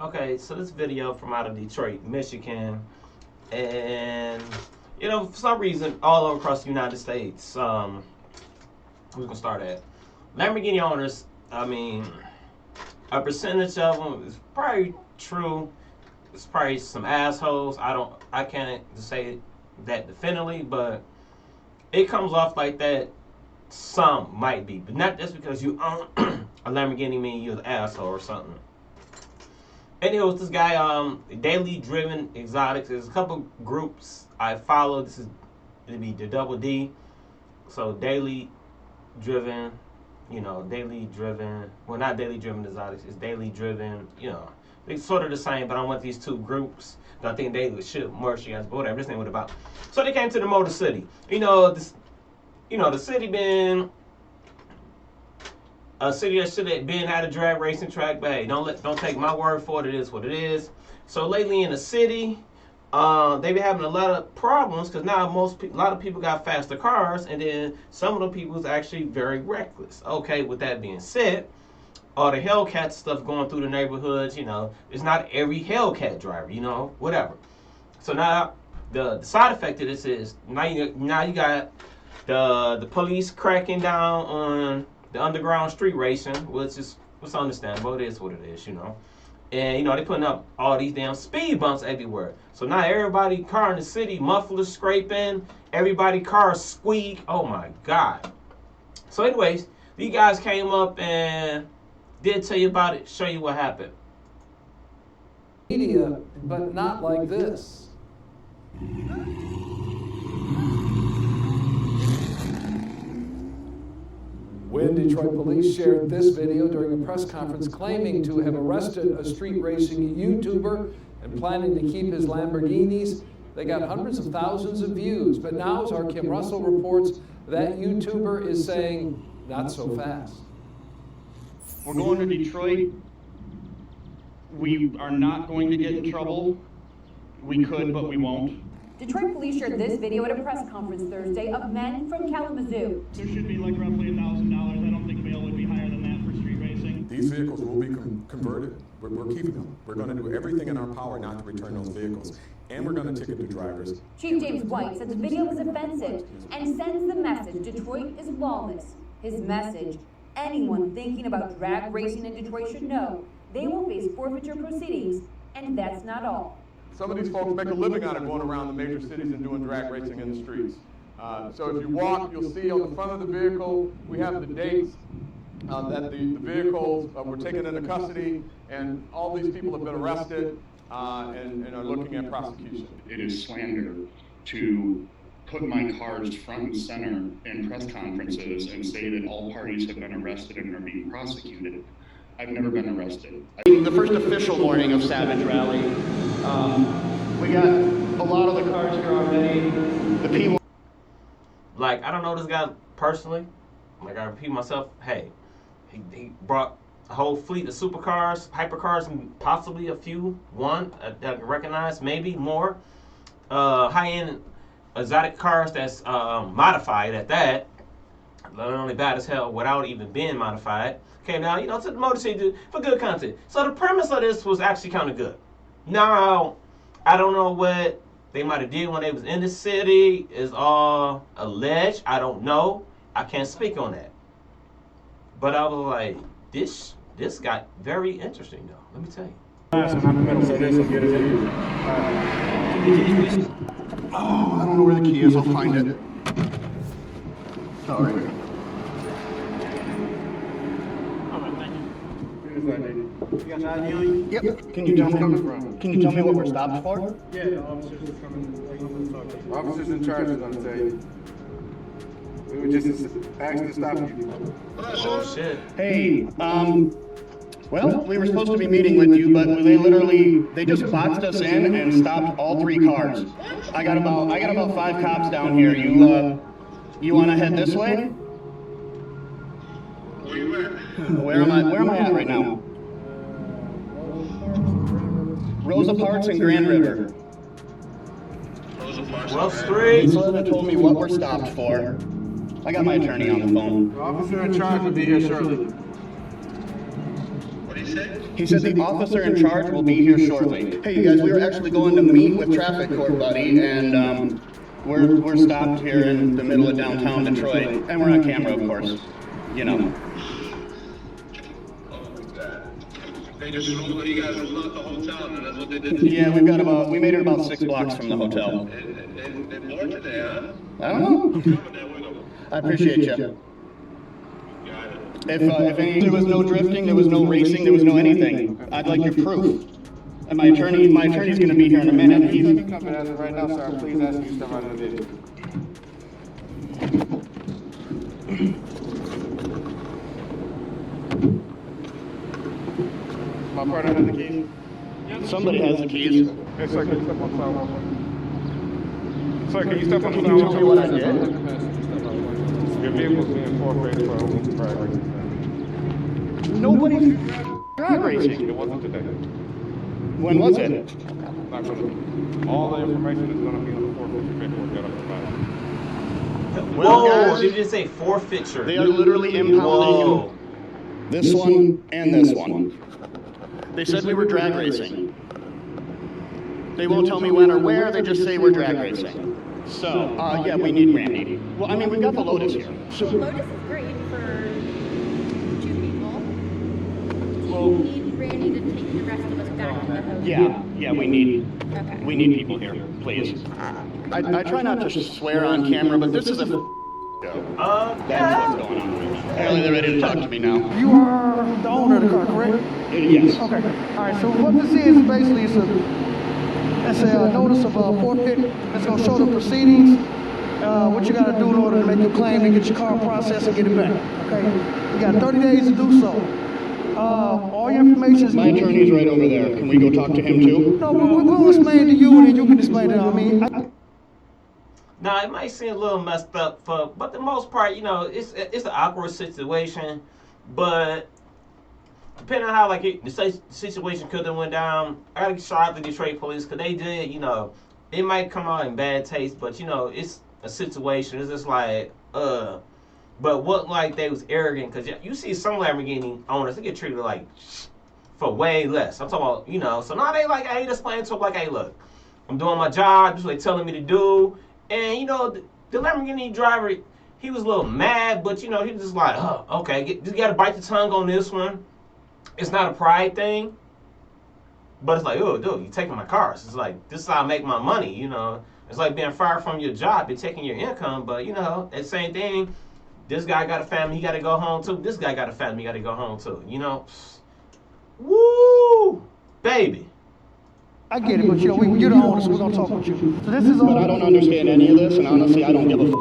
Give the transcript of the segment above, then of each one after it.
Okay, so this video from out of Detroit, Michigan, and for some reason, all over across the United States. We're gonna start at Lamborghini owners. I mean, a percentage of them is probably true. It's probably some assholes. I can't say that definitively, but it comes off like that. Some might be, but not just because you own a Lamborghini mean you're an asshole or something. Anyways, this guy, Daily Driven Exotics. There's a couple groups I follow. This is it'd be the double D. So Daily Driven, Daily Driven. Well, not Daily Driven Exotics. It's Daily Driven. It's sort of the same, but I want these two groups. I think they should merge together, but whatever. This ain't what about. So they came to the Motor City. The city been a city that should have been at a drag racing track, but hey, don't take my word for it. It is what it is. So lately in the city, they been having a lot of problems because now a lot of people got faster cars, and then some of the people is actually very reckless. Okay, with that being said, all the Hellcat stuff going through the neighborhoods, it's not every Hellcat driver, whatever. So now the side effect of this is now you got the police cracking down on the underground street racing, which is what's understandable. It is what it is, And they putting up all these damn speed bumps everywhere. So now everybody car in the city, mufflers scraping, everybody car squeak. Oh my God. So anyways, these guys came up and did tell you about it, show you what happened. Media, but not like this. When Detroit police shared this video during a press conference claiming to have arrested a street racing YouTuber and planning to keep his Lamborghinis, they got hundreds of thousands of views. But now, as our Kim Russell reports, that YouTuber is saying, not so fast. We're going to Detroit. We are not going to get in trouble. We could, but we won't. Detroit police shared this video at a press conference Thursday of men from Kalamazoo. There should be like roughly $1,000. I don't think bail would be higher than that for street racing. These vehicles will be converted. We're keeping them. We're going to do everything in our power not to return those vehicles. And we're going to ticket the drivers. Chief James White said the video was offensive and sends the message Detroit is lawless. His message, anyone thinking about drag racing in Detroit should know they will face forfeiture proceedings, and that's not all. Some of these folks make a living out of going around the major cities and doing drag racing in the streets. So if you walk, you'll see on the front of the vehicle, we have the dates that the vehicles were taken into custody, and all these people have been arrested and are looking at prosecution. It is slander to put my cars front and center in press conferences and say that all parties have been arrested and are being prosecuted. I've never been arrested. The first official morning of Savage Rally, we got a lot of the cars here already. The people. Like, I don't know this guy personally. Like, I repeat myself, hey, he brought a whole fleet of supercars, hypercars, and possibly one that I can recognize, maybe more. High-end exotic cars that's modified at that. Not only bad as hell without even being modified. Okay, now, to the Motor City for good content. So the premise of this was actually kind of good. Now, I don't know what they might have did when they was in the city. Is all alleged. I don't know. I can't speak on that. But I was like, this got very interesting, though. Let me tell you. Oh, I don't know where the key is. I'll find it. Oh, right here. Yep. Can you tell me what we're stopped for? Yeah, the officers are coming. Officers in charge is on stage. We were just asked to stop you. Oh, shit. Hey, well, we were supposed to be meeting with you, but they just boxed us in and stopped all 3 cars. I got about 5 cops down here. You want to head this way? Where am I at right now? Rosa Parks and Grand River. Well, Street. Solana told me what we're stopped for. I got my attorney on the phone. The officer in charge will be here shortly. What do you say? He said the officer in charge will be here shortly. Hey, you guys, we were actually going to meet with traffic court, buddy, and we're stopped here in the middle of downtown Detroit, and we're on camera, of course. You know. They just told you guys to lock the hotel, and that's what they did. Yeah, we made it about 6 blocks from the hotel. And more today, huh? I don't know. I appreciate you. There was no drifting, there was no racing, there was no anything. I'd like your proof. And my attorney's going to be here in a minute. He's coming as of right now, sir. Please ask you to step out of the video. My partner has the keys? Somebody has the keys. Hey, sir, can you step on the sidewalk? Sir, can you step on the Can you tell me what I sidewalk? did? Your vehicle's being forfeited for illegal drag racing. Nobody's drag racing. It wasn't today. When was it? Not gonna, all the information is gonna be on the forfeiture paperwork that I provided. Well, Whoa, guys, did you just say forfeiture? They are literally impounding Whoa. this one and this one. They said we were drag racing. They won't tell me when or where, they just say we're drag racing. So, yeah, we need Randy. Well, I mean, we've got the Lotus here. The Lotus is great for 2 people. Do Well, you need Randy to take the rest of us back to the hotel? yeah, we need Okay. people here, please. I try not to swear on camera, but this is a show. That's what's going on. Apparently they're ready to talk to me now. You are the owner of the car, correct? Yes. Okay. All right. So what this is basically it's a notice of forfeit. It's gonna show the proceedings. What you gotta do in order to make your claim and get your car processed and get it back. Okay. You got 30 days to do so. All your information is. My attorney's right over there. Can we go talk to him too? No, we'll explain to you and then you can explain it. Now, it might seem a little messed up, but the most part, you know, it's an awkward situation. But depending on how the situation could have went down, I gotta shout out the Detroit police because they did. You know, it might come out in bad taste, but you know, it's a situation. It's just like but what they was arrogant because you see some Lamborghini owners they get treated like for way less. I'm talking about, you know, so now they hey, just playing to hey, look, I'm doing my job. This is what they're telling me to do. And, you know, the Lamborghini driver, he was a little mad, but, you know, he was just like, oh, okay, you got to bite the tongue on this one. It's not a pride thing. But it's like, oh, dude, you're taking my cars. It's like, this is how I make my money, you know. It's like being fired from your job. You're taking your income, but, you know, that same thing. This guy got a family, he got to go home, too. This guy got a family, he got to go home, too. You know? Woo! Baby. I get it, but you're the owner, so we're gonna talk with you. So this is all. But I don't understand any of this, and honestly, I don't give a f.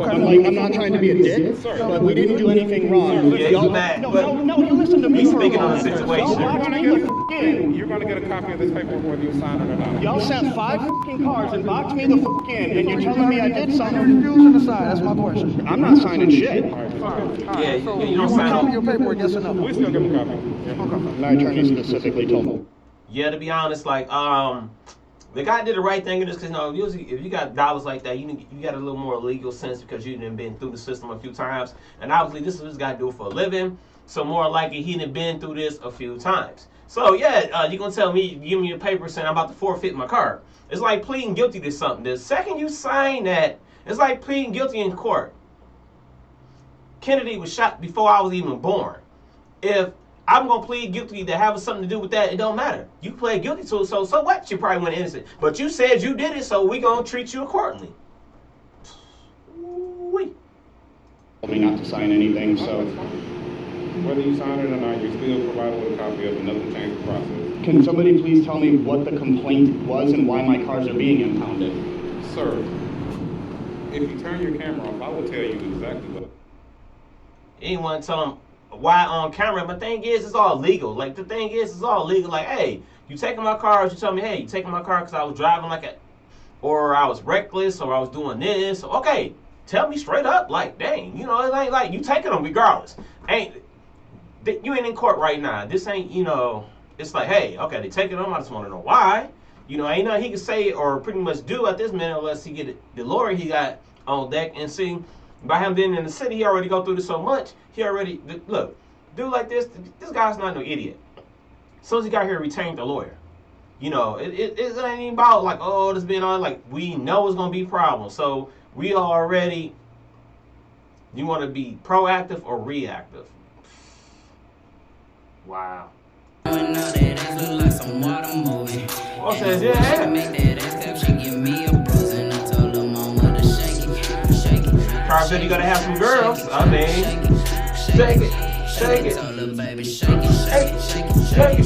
I'm not trying to be a dick, but we didn't do anything wrong. Yeah, Y'all, he's mad. no, you listen to me He's for a speaking on the moment. situation. Y'all watch me the f in. You're gonna get a copy of this paperwork whether you sign it or not. Y'all sent 5 f***ing cars and boxed me the f in, and you're telling me I did You're something. refusing to sign. That's my question. I'm not signing shit. Yeah, you don't You want a sign copy up. of your paperwork? Yes or no? We still give them a copy. My attorney specifically told me. Yeah, to be honest, the guy did the right thing in this because, you know, usually if you got dollars like that, you got a little more legal sense because you done been through the system a few times. And obviously, this is what this guy do for a living. So more likely, he done been through this a few times. So, yeah, you're going to tell me, give me a paper saying I'm about to forfeit my car. It's like pleading guilty to something. The second you sign that, it's like pleading guilty in court. Kennedy was shot before I was even born. If I'm going to plead guilty to having something to do with that, it don't matter. You pled guilty to it, so what? You probably went innocent. But you said you did it, so we going to treat you accordingly. Wee. Told me not to sign anything, so. Whether you sign it or not, you're still provided with a copy of it. Nothing changed the process. Can somebody please tell me what the complaint was and why my cars are being impounded? Sir, if you turn your camera off, I will tell you exactly what. Anyone tell them why on camera, but the thing is, it's all legal. The thing is, it's all legal. Hey, you taking my car, you tell me, hey, you taking my car because I was driving or I was reckless, or I was doing this. Okay, tell me straight up, dang, you know, it ain't like you taking them regardless. You ain't in court right now. This ain't, you know, it's like, hey, okay, they taking them, I just want to know why. You know, ain't nothing he can say or pretty much do at this minute unless he get the lawyer he got on deck. And see, by him being in the city, he already go through this so much. He already, look, dude like this guy's not no idiot. As soon as he got here, retained the lawyer. You know, it ain't even about like, oh, this being on. Like, we know it's gonna be problems, so we already. You want to be proactive or reactive? Wow. Oh, says yeah. Car said you gotta have some girls. I mean, shake it, shake it, shake it, shake it.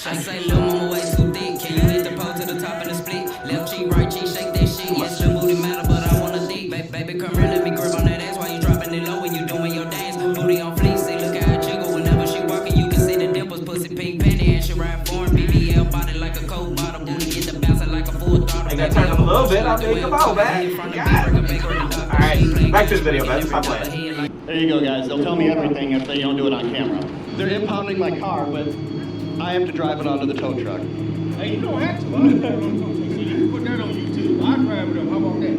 I say, little mama way too thick. Can you hit the pole to the top and the split? Left cheek, right cheek, shake that shit. Yes, the booty matter, but I wanna deep. Baby, come here, let me grip on that ass while you dropping it low when you doing your dance. Booty on fleek, see, look how it jiggle. Whenever she walking, you can see the dimples. Pussy pink panty, and she ride foreign. BBL body like a cold bottle. Booty get the bouncing like a full throttle. I got turned up a little bit. I mean, come on, man. Alright, back to the video, man. Stop playing. There you go, guys. They'll tell me everything if they don't do it on camera. They're impounding my car, but I have to drive it onto the tow truck. Hey, you don't have to. I drive it on tow truck. So you can put that on YouTube. I drive it up. How about that?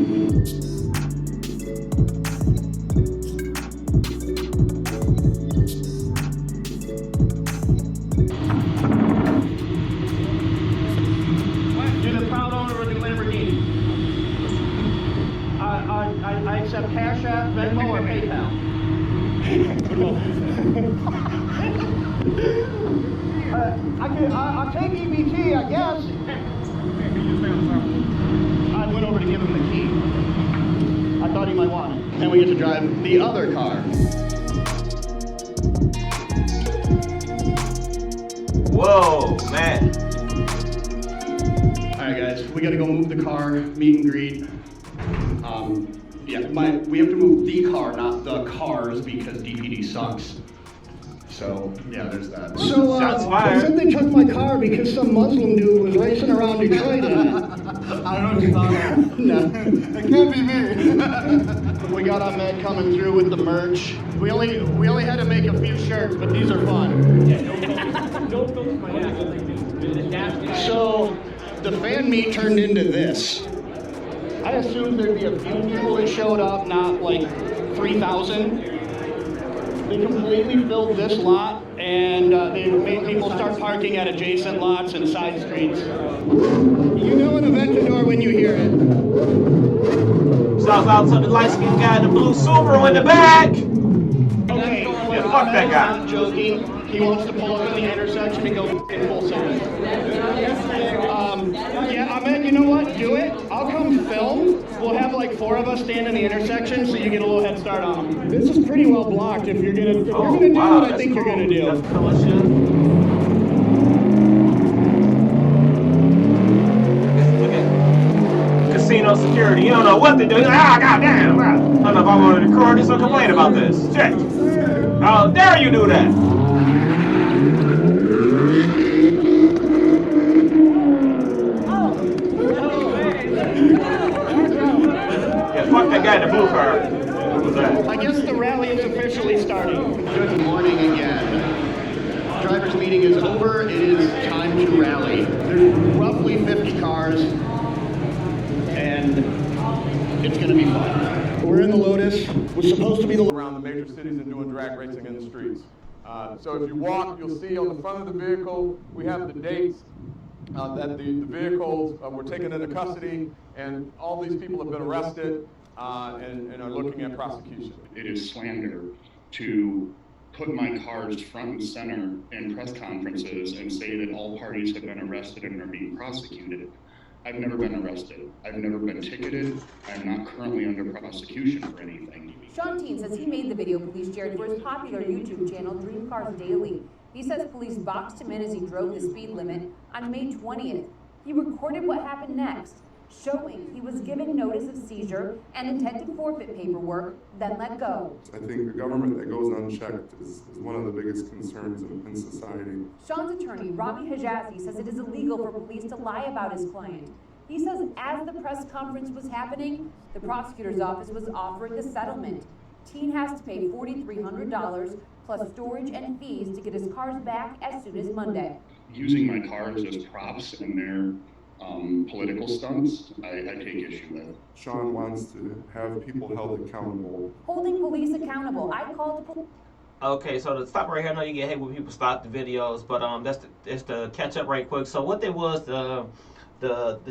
You're the proud owner of the Lamborghini. I accept Cash App, Venmo, or PayPal. I'll take EBT, I guess. I went over to give him the key. I thought he might want it. And we get to drive the other car. Whoa, man. All right, guys, we got to go move the car, meet and greet. We have to move the car, not the cars, because DPD sucks. So, yeah, there's that. So, they said they took my car because some Muslim dude was racing around Detroit in it. I don't know what you're talking about. No. It can't be me. We got Ahmed coming through with the merch. We only had to make a few shirts, but these are fun. Yeah, don't focus my ass. So, the fan meet turned into this. I assumed there'd be a few people that showed up, not like 3,000. They completely filled this lot, and they made people start parking at adjacent lots and side streets. You know an Aventador when you hear it. Shout out to the light-skinned guy in the blue Subaru in the back. Okay, yeah, fuck that guy. I'm joking. He wants to pull up in the intersection and go in full circle. Yeah, Ahmed, you know what? Do it. I'll come film. We'll have like 4 of us stand in the intersection so you get a little head start on them. This is pretty well blocked if you're gonna do what I think you're gonna do. That's cool as shit. Look at casino security. You don't know what to do. Goddamn. I don't know if I want to record this or complain about this. Check. How dare you do that? Fuck that guy in the blue car. What was that? I guess the rally is officially starting. Good morning again. Driver's meeting is over. It is time to rally. There's roughly 50 cars, and it's going to be fun. We're in the Lotus. We're supposed to be around the major cities and doing drag racing in the streets. So if you walk, you'll see on the front of the vehicle, we have the dates. That the vehicles were taken into custody, and all these people have been arrested and are looking at prosecution. It is slander to put my cars front and center in press conferences and say that all parties have been arrested and are being prosecuted. I've never been arrested. I've never been ticketed. I'm not currently under prosecution for anything. Sean Teen says he made the video police shared for his popular YouTube channel, Dream Cars Daily. He says police boxed him in as he drove the speed limit on May 20th. He recorded what happened next, showing he was given notice of seizure and intent to forfeit paperwork, then let go. I think a government that goes unchecked is one of the biggest concerns in society. Sean's attorney, Rami Hijazi, says it is illegal for police to lie about his client. He says as the press conference was happening, the prosecutor's office was offering a settlement. Teen has to pay $4,300 plus storage and fees to get his cars back as soon as Monday. Using my cars as props in their political stunts, I take issue with. Sean wants to have people held accountable. Holding police accountable. I called Okay, so to stop right here, I know you get hate when people stop the videos, but that's the catch up right quick. So what they was the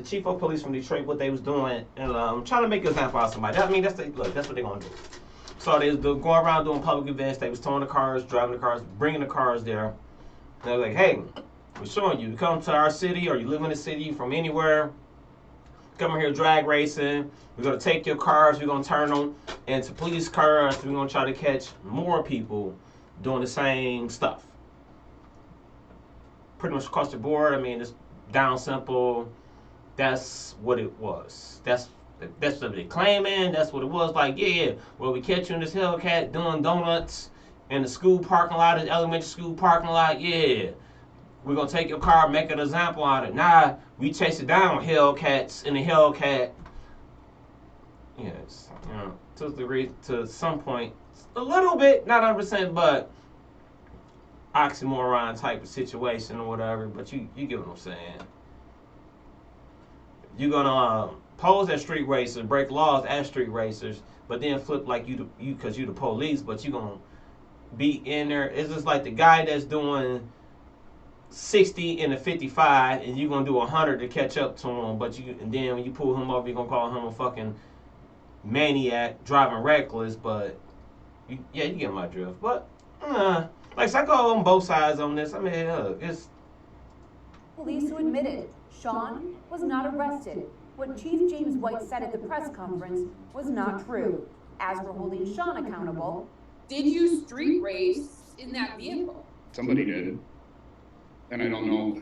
chief of police from Detroit, what they was doing, and trying to make an example out of somebody. I mean, that's what they're gonna do. So they was going around doing public events. They was towing the cars, driving the cars, bringing the cars there. They're like, hey, we're showing you come to our city, or you live in the city from anywhere. Come here drag racing. We're gonna take your cars. We're gonna turn them into police cars. We're gonna try to catch more people doing the same stuff. Pretty much across the board. I mean, it's down simple. That's what it was. That's what they're claiming. That's what it was. Like, yeah, well, we catch you in this Hellcat doing donuts in the school parking lot, the elementary school parking lot. Yeah, we're gonna take your car, make an example out of it. Nah, we chase it down Hellcats in the Hellcat. Yes, you know, to a degree, to some point, a little bit, not 100%, but oxymoron type of situation or whatever. But you get what I'm saying. You're gonna pose as street racers, break laws as street racers, but then flip like you because you the police, but you gonna be in there. It's just like the guy that's doing 60 in a 55, and you're gonna do 100 to catch up to him, and then when you pull him over, you're gonna call him a fucking maniac driving reckless. But you get my drift. But like, so I go on both sides on this. I mean, it's Police who admitted Sean was not arrested. What Chief James White said at the press conference was not true. As for holding Sean accountable, did you street race in that vehicle? Somebody did. And I don't know.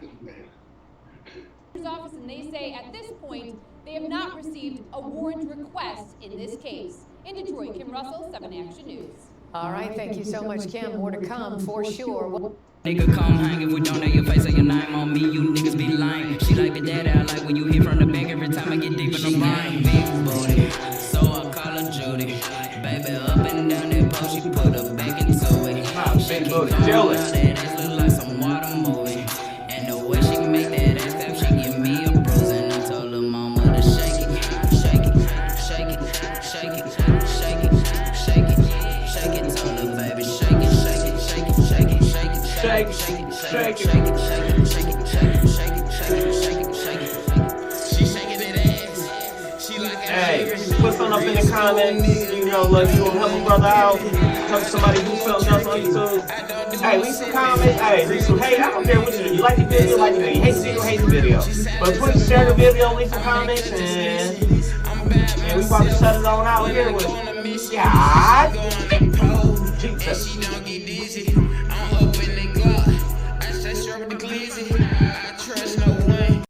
Office, and they say at this point they have not received a warrant request in this case. In Detroit, Kim Russell, 7 Action News. All right, thank you so much, Kim. More to come for sure. Nigga, come hang if we don't know your face or your name on me. You niggas be lying. She like the daddy, I like when you hit from the back every time I get deep in the brain. Big booty, so I call her Judy. Baby, up and down that pole, she put her back into it. She keep going out that ass look like some water moving. And the way she make that ass clap, she give me a bruise. And I told her mama to shake it, shake it, shake it, shake it, shake it, shake it, shake it. Told her baby, shake it, shake it, shake it, shake it, shake it. Shake it, shake it, shake it, shake it, shake it, shake it, shake it, shake it, shake it, shake it. She shaking that ass. She like it. Hey, put something up in the comments. You know, like you gonna help a brother out, help somebody do something else on YouTube. Hey, leave some comments. Hey, leave some hate. I don't care what you do. You like the video, like the video. You hate the video, hate the video. But please share the video, leave some comments, and we about to shut it on out here with God. Jesus.